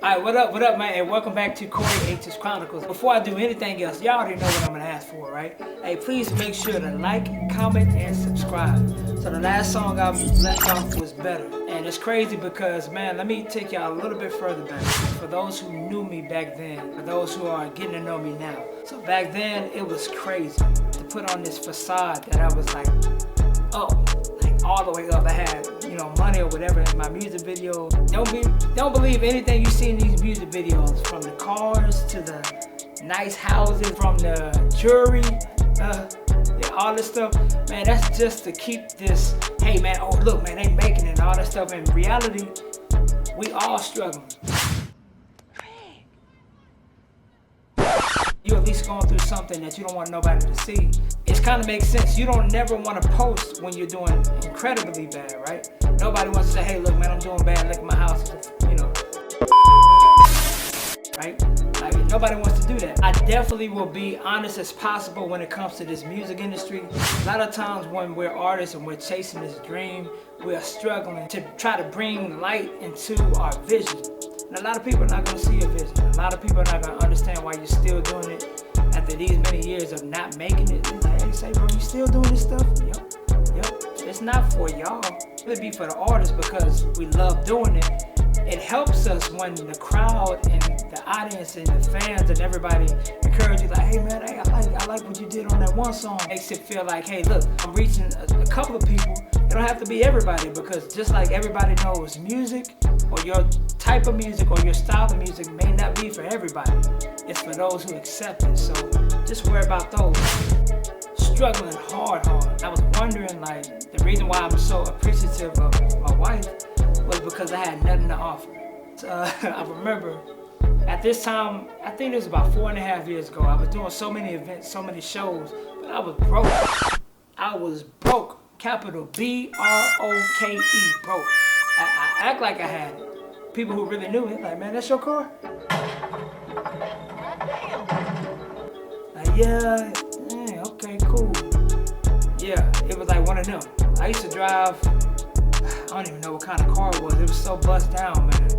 Alright, what up, man? And welcome back to Corey H's Chronicles. Before I do anything else, y'all already know what I'm gonna ask for, right? Hey, please make sure to like, comment, and subscribe. So the last song I left off was Better. And it's crazy because, man, let me take y'all a little bit further back. For those who knew me back then, for those who are getting to know me now. So back then, it was crazy to put on this facade that I was like, oh, like all the way up. I had, money or whatever in my music video. Don't believe anything you see in these music videos, from the cars to the nice houses, from the jewelry, all this stuff. Man, that's just to keep this, hey man, oh look man, they making it and all that stuff. In reality, we all struggling. You at least going through something that you don't want nobody to see. It kind of makes sense. You don't never want to post when you're doing incredibly bad, right? Nobody wants to say, hey, look, man, I'm doing bad. Look at my house, right? Like, nobody wants to do that. I definitely will be honest as possible when it comes to this music industry. A lot of times when we're artists and we're chasing this dream, we are struggling to try to bring light into our vision. And a lot of people are not going to see your vision. A lot of people are not going to understand why you're still doing it after these many years of not making it. They're like, hey, say, bro, you still doing this stuff? Yep. It's not for y'all. It'd be for the artists because we love doing it. It helps us when the crowd and the audience and the fans and everybody encourage you, like, hey man, hey, I like what you did on that one song. Makes it feel like, hey, look, I'm reaching a couple of people. It don't have to be everybody, because just like everybody knows, music or your type of music or your style of music may not be for everybody. It's for those who accept it. So just worry about those struggling hard. I was wondering, like, the reason why I'm so appreciative of my wife was because I had nothing to offer. I remember at this time, I think it was about 4.5 years ago, I was doing so many events, so many shows, but I was broke. I was broke. Capital B-R-O-K-E, broke. I act like I had it. People who really knew me, like, man, that's your car? Like, yeah, okay, cool. Yeah, it was like one of them. I used to drive, I don't even know what kind of car it was. It was so bust down, man.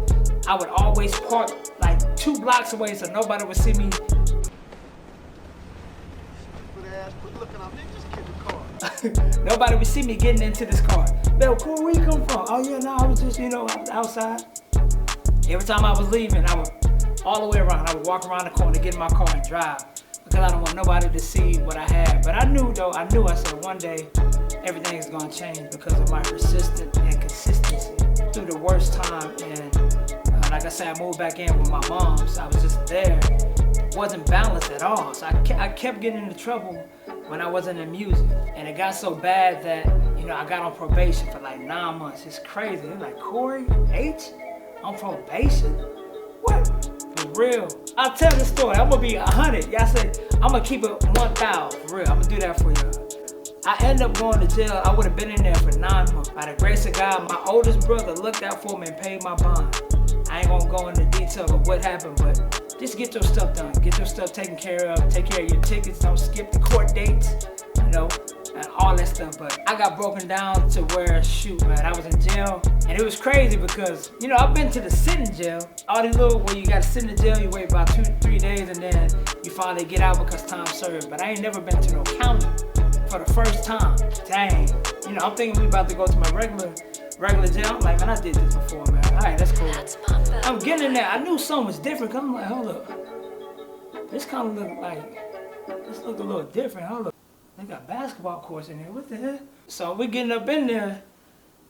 I would always park like 2 blocks away so nobody would see me. Nobody would see me getting into this car. Bill, cool, where you come from? Oh yeah, no, I was just, outside. Every time I was leaving, I would all the way around. I would walk around the corner, get in my car and drive, because I don't want nobody to see what I had. But I knew, I said one day everything is gonna change because of my persistence and consistency through the worst time. And like I said, I moved back in with my mom, so I was just there. Wasn't balanced at all. So I kept getting into trouble when I wasn't in music. And it got so bad that, I got on probation for like 9 months. It's crazy. They're like, Corey H? On probation? What? For real. I'll tell this story. I'm gonna be 100. Y'all say, I'm gonna keep it 1,000. For real. I'm gonna do that for y'all. I ended up going to jail. I would have been in there for 9 months. By the grace of God, my oldest brother looked out for me and paid my bond. I ain't gonna go into detail of what happened, but just get your stuff done. Get your stuff taken care of. Take care of your tickets. Don't skip the court dates, and all that stuff. But I got broken down to where, shoot, man, I was in jail. And it was crazy because, I've been to the sitting jail. All these little, where you gotta sit in the jail, you wait about 2-3 days, and then you finally get out because time served. But I ain't never been to no county for the first time. Dang. I'm thinking we about to go to my regular jail. I'm like, man, I did this before, man. All right, that's cool. I'm getting in there. I knew something was different. I'm like, hold up. This kind of look a little different. Hold up. They got basketball courts in here. What the hell? So we're getting up in there,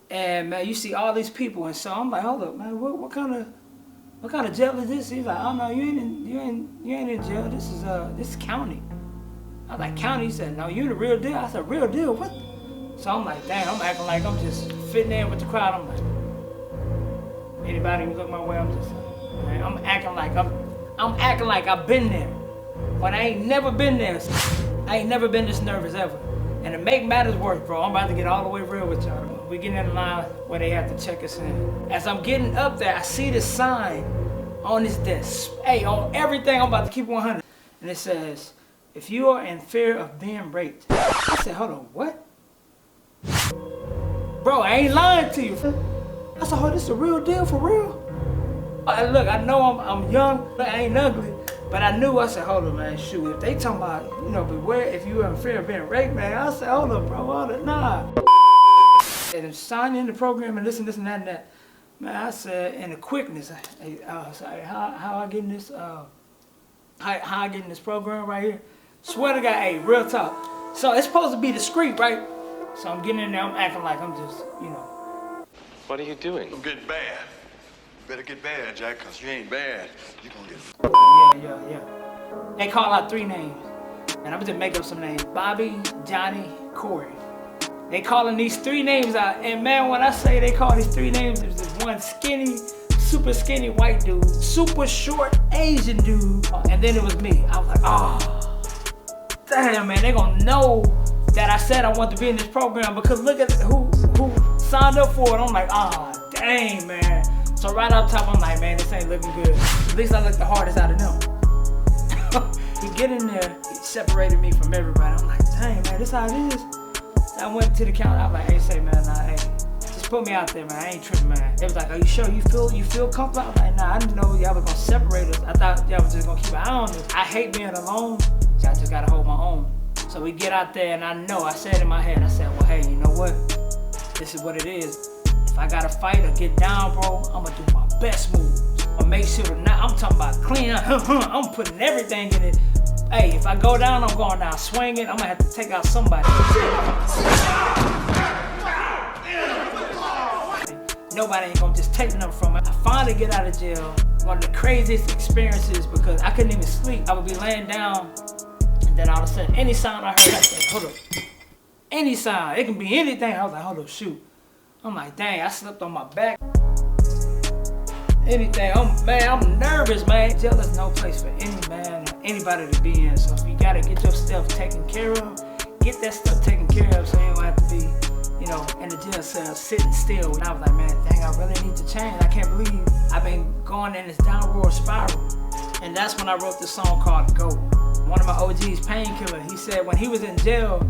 and man, you see all these people, and so I'm like, hold up, man, what kind of jail is this? He's like, oh no, you ain't in jail. This is county. I was like, county? He said, no, you in the real deal. I said, real deal? What? So I'm like, dang, I'm acting like I'm just fitting in with the crowd. I'm like, anybody who look my way, I'm just, man, I'm acting like I've been there. When I ain't never been there. I ain't never been this nervous ever. And to make matters worse, bro, I'm about to get all the way real with y'all. We getting in the line where they have to check us in. As I'm getting up there, I see this sign on this desk. Hey, on everything, I'm about to keep 100. And it says, if you are in fear of being raped. I said, hold on, what? Bro, I ain't lying to you. I said, oh, this is a real deal for real? Look, I know I'm young, but I ain't ugly. But I knew, I said, hold up, man, shoot. If they talking about, beware if you in fear of being raped, man, I said, hold up, bro, hold up, nah. And sign in the program and this and that and that. Man, I said, in the quickness, sorry, how I get in this, how I get in this program right here? Swear to God, hey, real talk. So it's supposed to be discreet, right? So I'm getting in there, I'm acting like I'm just, What are you doing? I'm getting bad. You better get bad, Jack, because you ain't bad. You gonna get Yeah. They call out 3 names. And I'm just make up some names. Bobby, Johnny, Corey. They calling these 3 names out. And man, when I say they call these 3 names, there's this one skinny, super skinny white dude, super short Asian dude, and then it was me. I was like, oh, damn, man, they gonna know that I said I want to be in this program because look at who signed up for it. I'm like, oh, dang, man. So right up top, I'm like, man, this ain't looking good. At least I look the hardest out of them. We get in there, he separated me from everybody. I'm like, dang, man, this how it is. I went to the counter, I was like, hey, say, man, nah, hey, just put me out there, man, I ain't tripping, man. They was like, are you sure you feel comfortable? I was like, nah, I didn't know y'all was gonna separate us. I thought y'all was just gonna keep an eye on us. I hate being alone, so I just gotta hold my own. So we get out there, and I said in my head, I said, well, hey, you know what? This is what it is. If I gotta fight or get down, bro, I'm gonna do my best moves. I'll make sure that I'm talking about clean up, I'm putting everything in it. Hey, if I go down, I'm going down swinging. I'm gonna have to take out somebody. Nobody ain't gonna just take nothing from it. I finally get out of jail. One of the craziest experiences because I couldn't even sleep. I would be laying down, and then all of a sudden, any sound I heard, I said, hold up. Any sound, it can be anything. I was like, hold up, shoot. I'm like, dang, I slept on my back. Anything, I'm nervous, man. Jail is no place for any man or anybody to be in. So if you gotta get your stuff taken care of, get that stuff taken care of so you don't have to be, in the jail cell sitting still. And I was like, man, dang, I really need to change. I can't believe I've been going in this downward spiral. And that's when I wrote this song called Go. One of my OGs, Painkiller, he said when he was in jail,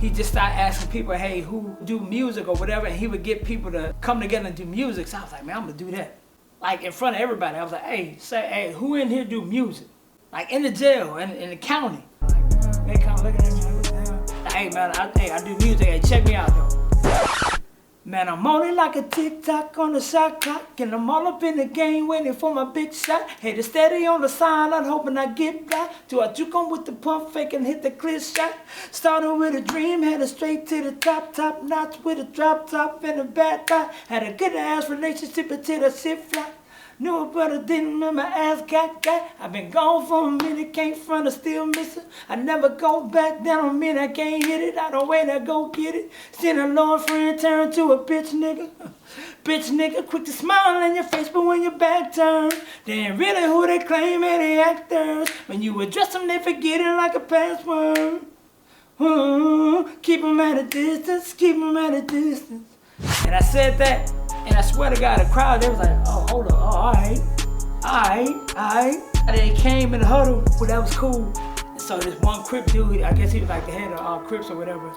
he just started asking people, hey, who do music or whatever, and he would get people to come together and do music. So I was like, man, I'm gonna do that. Like in front of everybody, I was like, hey, who in here do music? Like in the jail, in the county. Like, they kind of looking at me like, what the hell? Like, hey man, I do music, hey, check me out though. Man, I'm on it like a tick-tock on the shot clock, and I'm all up in the game waiting for my big shot. Headed steady on the sideline, hoping I get back. Till I juke on with the pump fake and hit the clear shot. Started with a dream, headed straight to the top notch with a drop top and a bad thought. Had a good ass relationship until the shit fly. Knew it, but I didn't remember ass got. I've been gone for a minute, can't front, I still missing. I never go back down on me, I can't hit it. I don't wait, I go get it. Seen a loyal friend turn to a bitch nigga. Bitch nigga, quick to smile in your face, but when your back turned, they ain't really who they claim and they actors. When you address them, they forget it like a password. Keep them at a distance, keep them at a distance. And I said that. And I swear to God, the crowd, they was like, oh, hold up, oh, all right. And they came in the huddle, well, that was cool. And so this one Crip dude, I guess he was like the head of all Crips or whatever,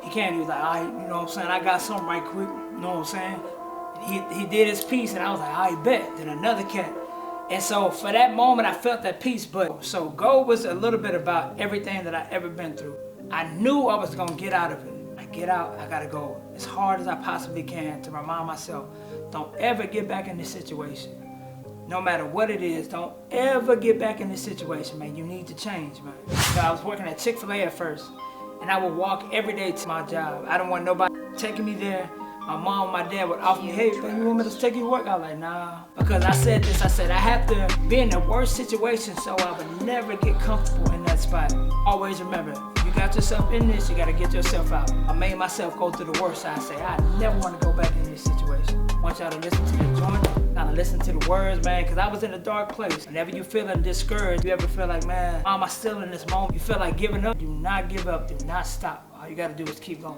he came, he was like, all right, you know what I'm saying, I got something right quick, you know what I'm saying? And he did his piece, and I was like, all right, bet. Then another cat. And so for that moment, I felt that peace, but so Go was a little bit about everything that I ever been through. I knew I was gonna get out of it. I get out, I gotta go as hard as I possibly can to remind myself, don't ever get back in this situation. No matter what it is, don't ever get back in this situation, man. You need to change, man. So I was working at Chick-fil-A at first, and I would walk every day to my job. I didn't want nobody taking me there. My mom, my dad would offer me, hey, man, you want me to take you to work? I was like, nah. Because I said this, I said, I have to be in the worst situation so I would never get comfortable in that spot. Always remember, you got yourself in this, you gotta get yourself out. I made myself go through the worst. I say, I never want to go back in this situation. I want y'all to listen to the joint, kind of listen to the words, man, because I was in a dark place. Whenever you feeling discouraged, you ever feel like, man, why am I still in this moment? You feel like giving up, do not give up, do not stop. All you gotta do is keep going.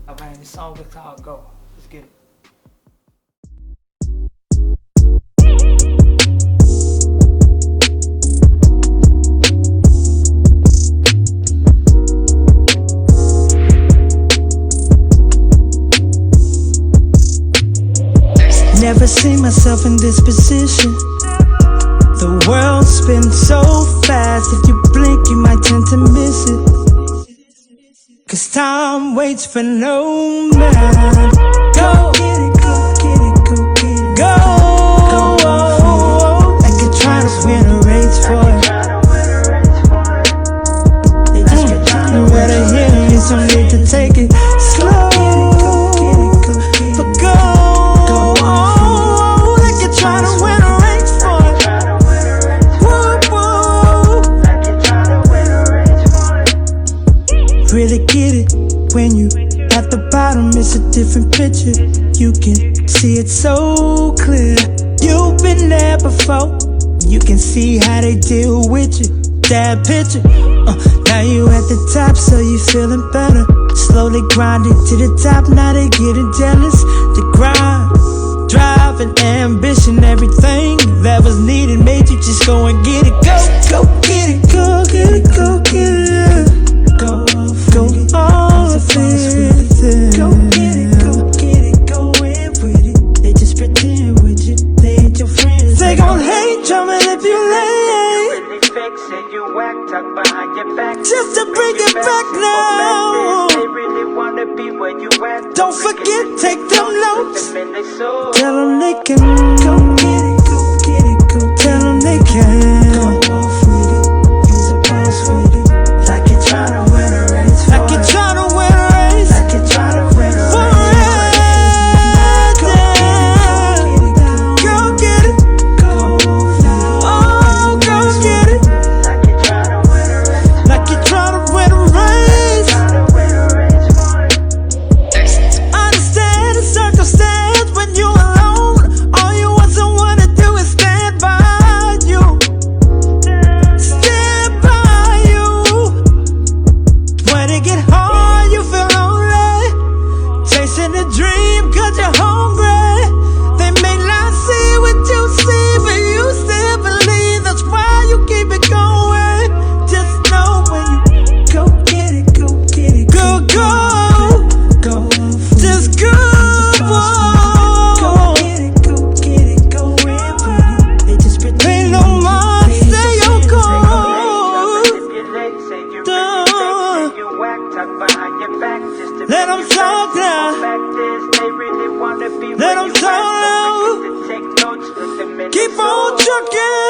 Oh, man, this song is called Go. Let's get it. Never seen myself in this position. The world spins so fast, if you blink you might tend to miss it. 'Cause time waits for no man. Go get it, go get it, go get it. Go, like you're trying to win a race for it. You better hear me, so need to take it slow. But go, like you're trying to win a race for it. Really get it when you at the bottom, it's a different picture. You can see it so clear. You've been there before. You can see how they deal with you. That picture. Now you at the top, so you feeling better. Slowly grinding to the top, now they getting jealous. The grind, drive, and ambition, everything that was needed made you just go and get it. Go, go get it, go get it, go get it. Go off with it. Go get it, go get it, go in with it. They just pretend with you, they ain't your friends. They gon' hate you, manipulate. You act up behind your back just to bring it back now. They really wanna be where you at. Don't forget, take them notes. Tell them they can go get it, go get it, go. Tell them they can go off with it. Use a boss with it. Like you're trying to win a race. Like you're trying to win a race. Like you're trying to win a race. Go get it. Go off now. Oh, go get it. Like you're trying to win a race. Understand the circumstance when you're alone. All you want someone to do is stand by you. Stand by you. When it get hard, you feel lonely. Chasing the dream 'cause you're hungry. They may not see what you see, but you still believe. That's why you keep it going. Just know when you go get it, go get it. Go, go. Go. Just go. Go get it, go get it, go in with it. They just pretend. They no more say your cause. Let them talk now. Let them talk now. Keep on trucking.